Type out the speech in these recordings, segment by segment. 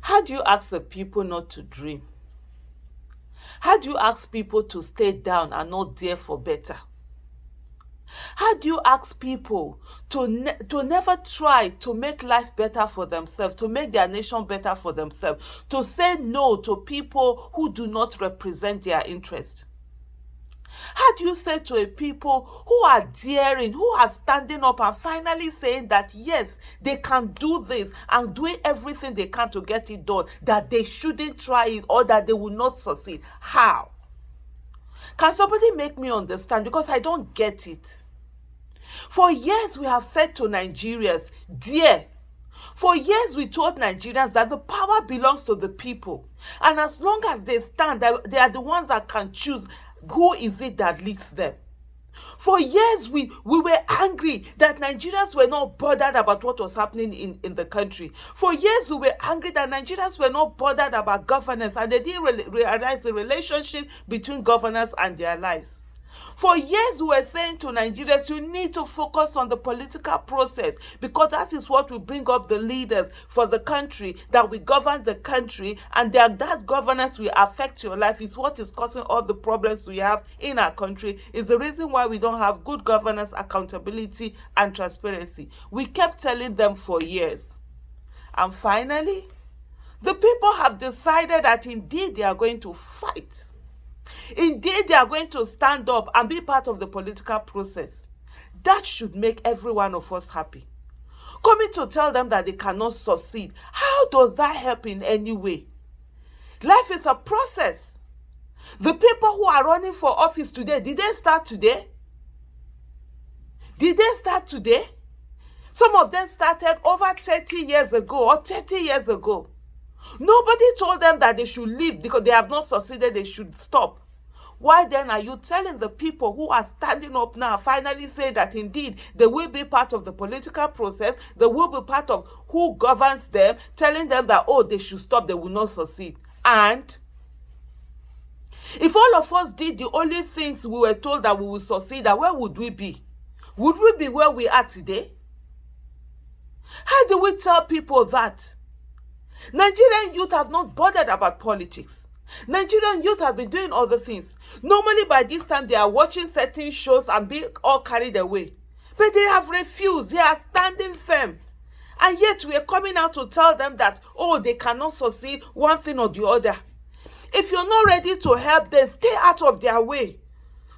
How do you ask the people not to dream? How do you ask people to stay down and not dare for better? How do you ask people to never try to make life better for themselves, to make their nation better for themselves, to say no to people who do not represent their interest? How do you say to a people who are daring, who are standing up and finally saying that yes, they can do this and doing everything they can to get it done, that they shouldn't try it or that they will not succeed? How? Can somebody make me understand? Because I don't get it. For years we have said to Nigerians, dear, for years we told Nigerians that the power belongs to the people. And as long as they stand, they are the ones that can choose who is it that leads them. For years we were angry that Nigerians were not bothered about what was happening in the country. For years we were angry that Nigerians were not bothered about governance and they didn't realize the relationship between governance and their lives. For years we were saying to Nigerians, you need to focus on the political process because that is what will bring up the leaders for the country, that we govern the country, and that governance will affect your life. Is what is causing all the problems we have in our country. Is the reason why we don't have good governance, accountability, and transparency. We kept telling them for years. And finally, the people have decided that indeed they are going to fight. Indeed, they are going to stand up and be part of the political process. That should make every one of us happy. Coming to tell them that they cannot succeed, how does that help in any way? Life is a process. The people who are running for office today, did they start today? Did they start today? Some of them started over 30 years ago or 30 years ago. Nobody told them that they should leave because they have not succeeded, they should stop. Why then are you telling the people who are standing up now, finally say that indeed they will be part of the political process, they will be part of who governs them, telling them that, oh, they should stop, they will not succeed? And if all of us did the only things we were told that we will succeed, where would we be? Would we be where we are today? How do we tell people that? Nigerian youth have not bothered about politics. Nigerian youth have been doing other things. Normally by this time they are watching certain shows and being all carried away. But they have refused. They are standing firm. And yet we are coming out to tell them that, oh, they cannot succeed one thing or the other. If you're not ready to help them, stay out of their way.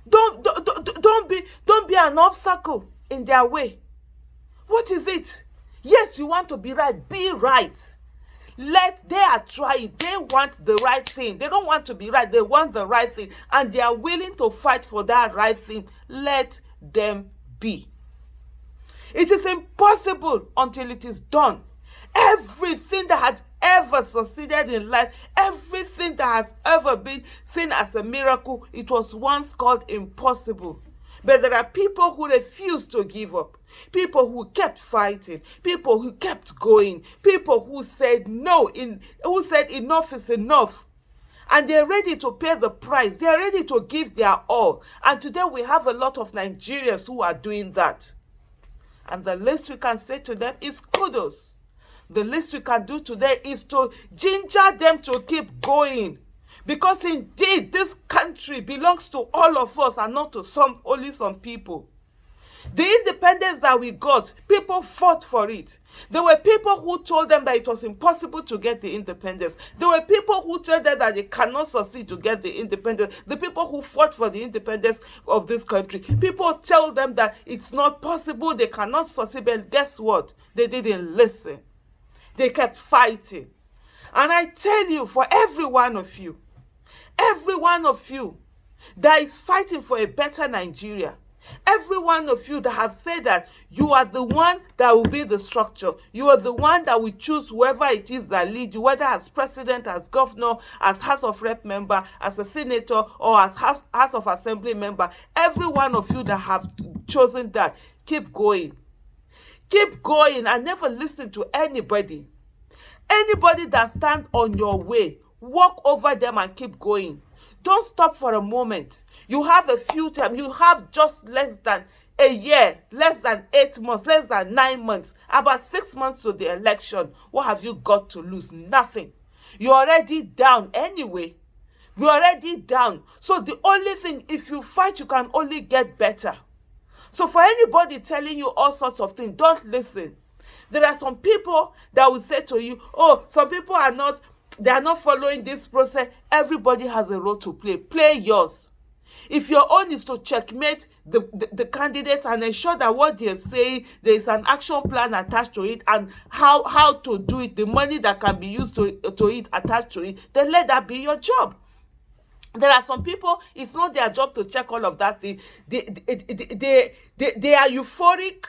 Don't be an obstacle in their way. What is it? Yes, you want to be right. Be right. They are trying. They want the right thing. They don't want to be right. They want the right thing. And they are willing to fight for that right thing. Let them be. It is impossible until it is done. Everything that has ever succeeded in life, everything that has ever been seen as a miracle, it was once called impossible. But there are people who refuse to give up. People who kept fighting. People who kept going. People who said no, who said enough is enough. And they're ready to pay the price. They're ready to give their all. And today we have a lot of Nigerians who are doing that. And the least we can say to them is kudos. The least we can do today is to ginger them to keep going. Because indeed, this country belongs to all of us and not to only some people. The independence that we got, people fought for it. There were people who told them that it was impossible to get the independence. There were people who told them that they cannot succeed to get the independence. The people who fought for the independence of this country, people tell them that it's not possible, they cannot succeed. But guess what? They didn't listen. They kept fighting. And I tell you, for every one of you that is fighting for a better Nigeria, every one of you that have said that you are the one that will be the structure, you are the one that will choose whoever it is that leads you, whether as president, as governor, as House of Rep member, as a senator, or as House of Assembly member, every one of you that have chosen that, keep going. Keep going and never listen to anybody. Anybody that stands on your way, walk over them and keep going. Don't stop for a moment. You have a few time. You have just less than a year, less than 8 months, less than 9 months, about 6 months to the election. What have you got to lose? Nothing. You're already down anyway. You're already down. So the only thing, if you fight, you can only get better. So for anybody telling you all sorts of things, don't listen. There are some people that will say to you, oh, some people are not following this process. Everybody has a role to play. Play yours. If your own is to checkmate the candidates and ensure that what they're saying, there is an action plan attached to it, and how to do it, the money that can be used to it attached to it, then let that be your job. There are some people, it's not their job to check all of that thing. They are euphoric,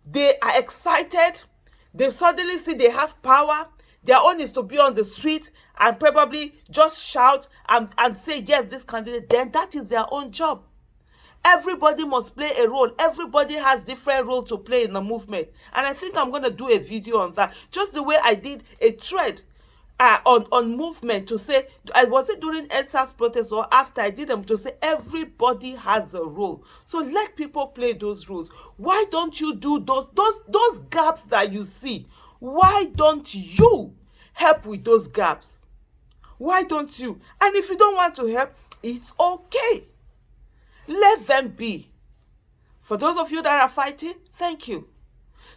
they are excited, they suddenly see they have power. Their own is to be on the street and probably just shout and say, yes, this candidate. Then that is their own job. Everybody must play a role. Everybody has different role to play in the movement. And I think I'm going to do a video on that. Just the way I did a thread on movement to say, I was it during EndSARS protest or after I did them, to say everybody has a role. So let people play those roles. Why don't you do those gaps that you see? Why don't you help with those gaps? Why don't you? And if you don't want to help, it's okay. Let them be. For those of you that are fighting, thank you.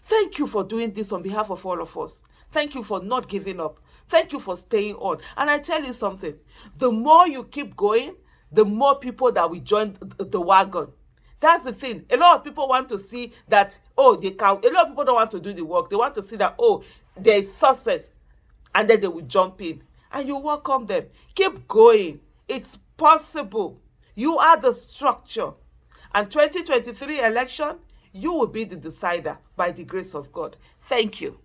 Thank you for doing this on behalf of all of us. Thank you for not giving up. Thank you for staying on. And I tell you something, the more you keep going, the more people that will join the wagon. That's the thing. A lot of people want to see that, oh, they can. A lot of people don't want to do the work. They want to see that, oh, there is success. And then they will jump in. And you welcome them. Keep going. It's possible. You are the structure. And 2023 election, you will be the decider by the grace of God. Thank you.